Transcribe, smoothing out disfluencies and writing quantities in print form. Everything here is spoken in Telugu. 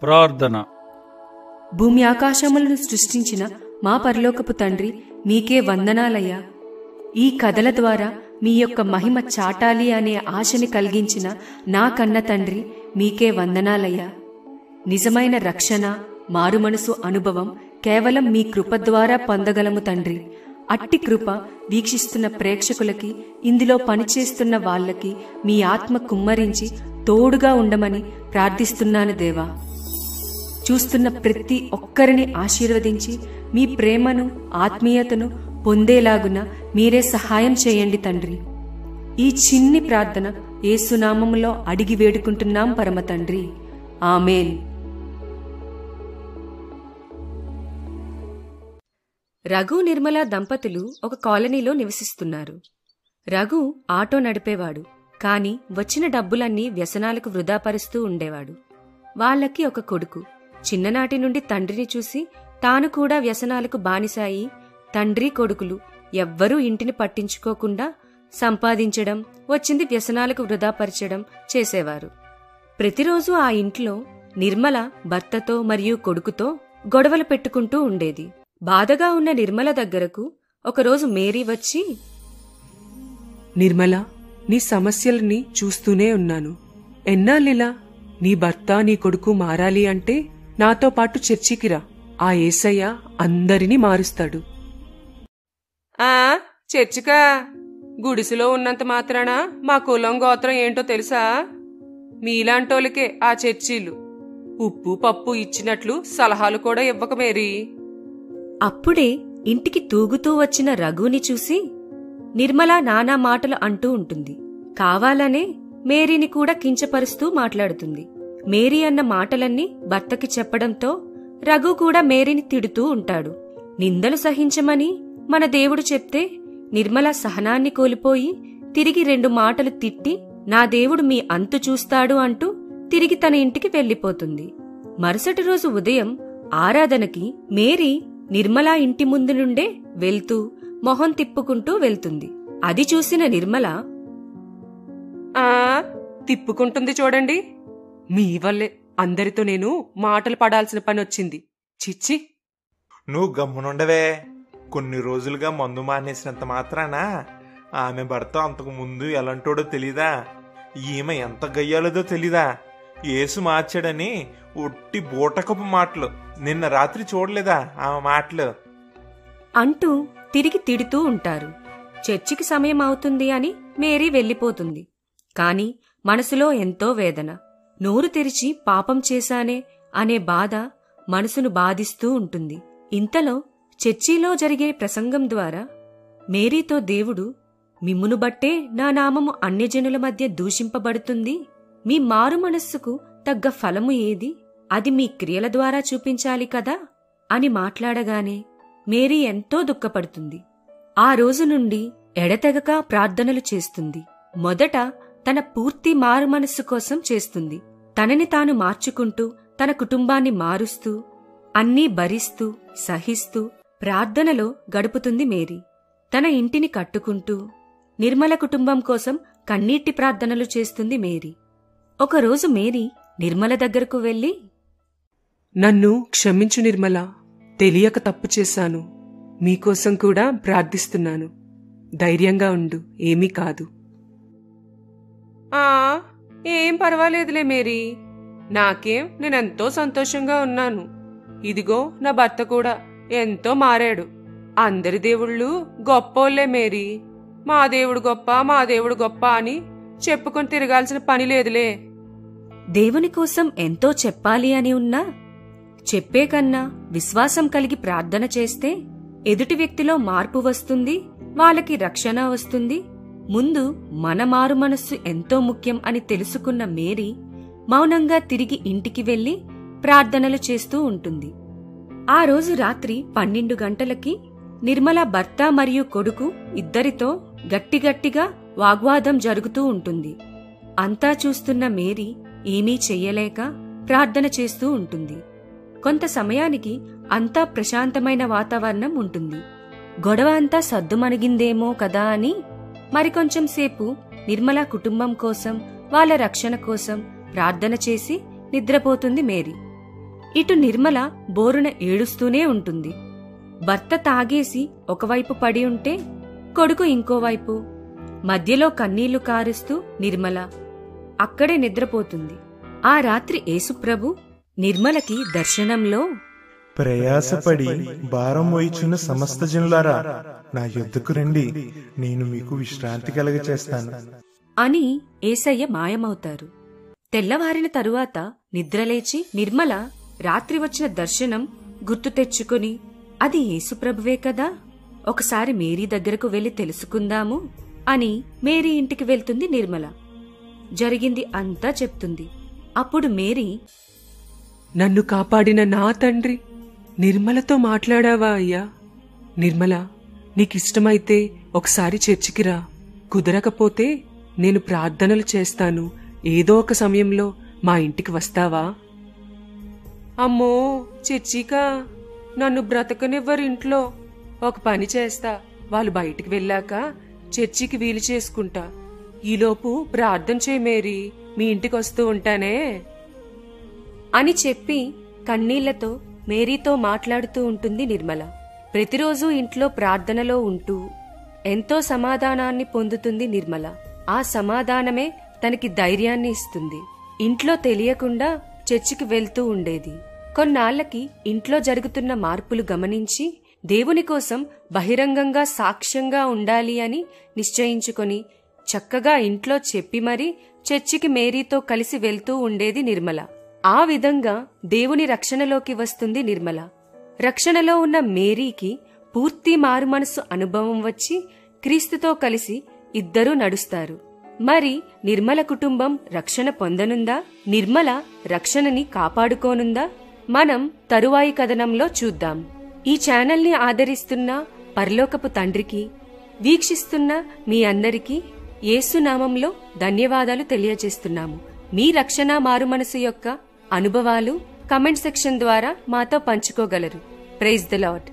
ప్రార్థన. భూమి ఆకాశములను సృష్టించిన మా పరలోకపు తండ్రి, మీకే వందనాలయ్యా. ఈ కథల ద్వారా మీ యొక్క మహిమ చాటాలి అనే ఆశని కలిగించిన నా కన్న తండ్రి, మీకే వందనాలయ్యా. నిజమైన రక్షణ, మారుమనసు అనుభవం కేవలం మీ కృప ద్వారా పొందగలము తండ్రి. అట్టి కృప వీక్షిస్తున్న ప్రేక్షకులకి, ఇందులో పనిచేస్తున్న వాళ్లకి మీ ఆత్మ కుమ్మరించి తోడుగా ఉండమని ప్రార్థిస్తున్నాను దేవా. చూస్తున్న ప్రతి ఒక్కరిని ఆశీర్వదించి మీ ప్రేమను, ఆత్మీయతను పొందేలాగున మీరే సహాయం చేయండి తండ్రి. ఈ చిన్ని ప్రార్థన యేసునామములో అడిగి వేడుకుంటున్నాం పరమ తండ్రి. ఆమేన్. రఘు, నిర్మల దంపతులు ఒక కాలనీలో నివసిస్తున్నారు. రఘు ఆటో నడిపేవాడు, కాని వచ్చిన డబ్బులన్నీ వ్యసనాలకు వృధాపరుస్తూ ఉండేవాడు. వాళ్లకి ఒక కొడుకు. చిన్ననాటి నుండి తండ్రిని చూసి తాను కూడా వ్యసనాలకు బానిసాయి తండ్రి కొడుకులు ఎవ్వరూ ఇంటిని పట్టించుకోకుండా సంపాదించడం, వచ్చింది వ్యసనాలకు వృధాపరచడం చేసేవారు. ప్రతిరోజు ఆ ఇంట్లో నిర్మల భర్తతో మరియు కొడుకుతో గొడవలు పెట్టుకుంటూ ఉండేది. బాధగా ఉన్న నిర్మల దగ్గరకు ఒకరోజు మేరీ వచ్చి, నిర్మల, నీ సమస్యలని చూస్తూనే ఉన్నాను. ఎన్నాళ్ళిలా? నీ భర్త, నీ కొడుకు మారాలి అంటే నాతో పాటు చర్చికి రా. ఆ యేసయ్య అందరినీ మారుస్తాడు. చర్చికా? గుడిసెలో ఉన్నంత మాత్రాన మా కులం గోత్రం ఏంటో తెలుసా? మీలాంటోళ్ళకే ఆ చర్చీలు. ఉప్పు పప్పు ఇచ్చినట్లు సలహాలు కూడా ఇవ్వక మేరీ. అప్పుడే ఇంటికి తూగుతూ వచ్చిన రఘుని చూసి నిర్మల నానా మాటలు అంటూ ఉంటుంది. కావాలనే మేరీని కూడా కించపరుస్తూ మాట్లాడుతుంది. మేరీ అన్న మాటలన్నీ భర్తకి చెప్పడంతో రఘు కూడా మేరీని తిడుతూ ఉంటాడు. నిందలు సహించమని మన దేవుడు చెప్తే నిర్మల సహనాన్ని కోల్పోయి తిరిగి 2 మాటలు తిట్టి, నా దేవుడు మీ అంతు చూస్తాడు అంటూ తిరిగి తన ఇంటికి వెళ్లిపోతుంది. మరుసటి రోజు ఉదయం ఆరాధనకి మేరీ నిర్మల ఇంటి ముందు నుండే వెళ్తూ మొహం తిప్పుకుంటూ వెళ్తుంది. అది చూసిన నిర్మల, తిప్పుకుంటుంది చూడండి, మీ వల్లే అందరితో నేను మాటలు పడాల్సిన పని వచ్చింది. చిచ్చి. నువ్వు గమ్మునుండవే. కొన్ని రోజులుగా మందు మానేసినంత మాత్రాన ఆమె భర్త అంతకు ముందు ఎలాంటోడో తెలీదా? ఈమె ఎంత గయ్యాలదో తెలీదా? యేసు మార్చాడని ఒట్టి బూటకపు మాటలు. నిన్న రాత్రి చూడలేదా ఆమె మాటలు? అంటూ తిరిగి తిడుతూ ఉంటారు. చర్చికి సమయం అవుతుంది అని మేరీ వెళ్లిపోతుంది. కాని మనసులో ఎంతో వేదన. నోరు తెరిచి పాపం చేశానే అనే బాధ మనసును బాధిస్తూ ఉంటుంది. ఇంతలో చర్చిలో జరిగే ప్రసంగం ద్వారా మేరీతో దేవుడు, మిమ్మును బట్టే నా నామము అన్యజనుల మధ్య దూషింపబడుతుంది. మీ మారు మనస్సుకు తగ్గ ఫలము ఏది? అది మీ క్రియల ద్వారా చూపించాలి కదా అని మాట్లాడగానే మేరీ ఎంతో దుఃఖపడుతుంది. ఆ రోజు నుండి ఎడతెగక ప్రార్థనలు చేస్తుంది. మొదట తన పూర్తి మారు మనస్సు కోసం చేస్తుంది. తనని తాను మార్చుకుంటూ, తన కుటుంబాన్ని మారుస్తూ, అన్నీ భరిస్తూ, సహిస్తూ ప్రార్థనలో గడుపుతుంది మేరీ. తన ఇంటిని కట్టుకుంటూ నిర్మల కుటుంబం కోసం కన్నీటి ప్రార్థనలు చేస్తుంది మేరీ. ఒకరోజు మేరీ నిర్మల దగ్గరకు వెళ్లి, నన్ను క్షమించు నిర్మల, తెలియక తప్పు చేశాను. మీకోసం కూడా ప్రార్థిస్తున్నాను. ధైర్యంగా ఉండు, ఏమీ కాదు. ఏం పర్వాలేదులే మేరీ, నాకేం, నేనెంతో సంతోషంగా ఉన్నాను. ఇదిగో నా భర్త కూడా ఎంతో మారాడు. అందరి దేవుళ్ళు గొప్పోళ్లే మేరీ. మా దేవుడు గొప్ప, మా దేవుడు గొప్ప అని చెప్పుకొని తిరగాల్సిన పని లేదులే. దేవుని కోసం ఎంతో చెప్పాలి అని ఉన్నా చెప్పే కన్నా విశ్వాసం కలిగి ప్రార్థన చేస్తే ఎదుటి వ్యక్తిలో మార్పు వస్తుంది, వాళ్ళకి రక్షణ వస్తుంది. ముందు మన మారు మనస్సు ఎంతో ముఖ్యం అని తెలుసుకున్న మేరీ మౌనంగా తిరిగి ఇంటికి వెళ్లి ప్రార్థనలు చేస్తూ ఉంటుంది. ఆ రోజు రాత్రి 12 గంటలకి నిర్మల భర్త మరియు కొడుకు ఇద్దరితో గట్టిగట్టిగా వాగ్వాదం జరుగుతూ ఉంటుంది. అంతా చూస్తున్న మేరీ ఏమీ చెయ్యలేక ప్రార్థన చేస్తూ ఉంటుంది. కొంత సమయానికి అంతా ప్రశాంతమైన వాతావరణం ఉంటుంది. గొడవ అంతా సద్దుమణిగిందేమో కదా అని మరికొంచెం సేపు నిర్మల కుటుంబం కోసం, వాళ్ళ రక్షణ కోసం ప్రార్థన చేసి నిద్రపోతుంది మేరీ. ఇటు నిర్మల బోరున ఏడుస్తూనే ఉంటుంది. భర్త తాగేసి ఒకవైపు పడి ఉంటే కొడుకు ఇంకోవైపు. మధ్యలో కన్నీళ్లు కారుస్తూ నిర్మల అక్కడే నిద్రపోతుంది. ఆ రాత్రి యేసుప్రభు నిర్మలకి దర్శనంలో, ప్రయాసపడి భారం మోయిచున్న సమస్త జనులారా, నా యొద్దకు రండి, నేను మీకు విశ్రాంతి కలగచేస్తాను అని యేసయ్య మాయమవుతారు. తెల్లవారిన తరువాత నిద్రలేచి నిర్మల రాత్రి వచ్చిన దర్శనం గుర్తు తెచ్చుకుని, అది యేసుప్రభువే కదా, ఒకసారి మేరీ దగ్గరకు వెళ్లి తెలుసుకుందాము అని మేరీ ఇంటికి వెళ్తుంది నిర్మల. జరిగింది అంతా చెప్తుంది. అప్పుడు మేరీ, నన్ను కాపాడిన నా తండ్రి, నిర్మలతో మాట్లాడావా అయ్యా? నిర్మల, నీకిష్టమైతే ఒకసారి చర్చికి రా. కుదరకపోతే నేను ప్రార్థనలు చేస్తాను. ఏదో ఒక సమయంలో మా ఇంటికి వస్తావా? అమ్మో, చర్చికా? నన్ను బ్రతకనివ్వరింట్లో. ఒక పని చేస్తా, వాళ్ళు బయటికి వెళ్ళాక చర్చికి వీలు చేసుకుంటా. ఈలోపు ప్రార్థన చేయి మేరీ, మీ ఇంటికి వస్తూ ఉంటానే అని చెప్పి కన్నీళ్లతో మేరీతో మాట్లాడుతూ ఉంటుంది నిర్మల. ప్రతిరోజూ ఇంట్లో ప్రార్థనలో ఉంటూ ఎంతో సమాధానాన్ని పొందుతుంది నిర్మల. ఆ సమాధానమే తనకి ధైర్యాన్ని ఇస్తుంది. ఇంట్లో తెలియకుండా చర్చికి వెళ్తూ ఉండేది. కొన్నాళ్లకి ఇంట్లో జరుగుతున్న మార్పులు గమనించి దేవుని కోసం బహిరంగంగా సాక్ష్యంగా ఉండాలి అని నిశ్చయించుకొని చక్కగా ఇంట్లో చెప్పి మరీ చర్చికి మేరీతో కలిసి వెళ్తూ ఉండేది నిర్మల. ఆ విధంగా దేవుని రక్షణలోకి వస్తుంది నిర్మల. రక్షణలో ఉన్న మేరీకి పూర్తి మారుమనసు అనుభవం వచ్చి క్రీస్తుతో కలిసి ఇద్దరూ నడుస్తారు. మరి నిర్మల కుటుంబం రక్షణ పొందనుందా? నిర్మల రక్షణని కాపాడుకోనుందా? మనం తరువాయి కథనంలో చూద్దాం. ఈ ఛానల్ని ఆదరిస్తున్న పరలోకపు తండ్రికి, వీక్షిస్తున్న మీ అందరికీ యేసునామంలో ధన్యవాదాలు తెలియజేస్తున్నాము. మీ రక్షణ మారుమనసు యొక్క అనుభవాలు కమెంట్ సెక్షన్ ద్వారా మాతో పంచుకోగలరు. Praise the lord.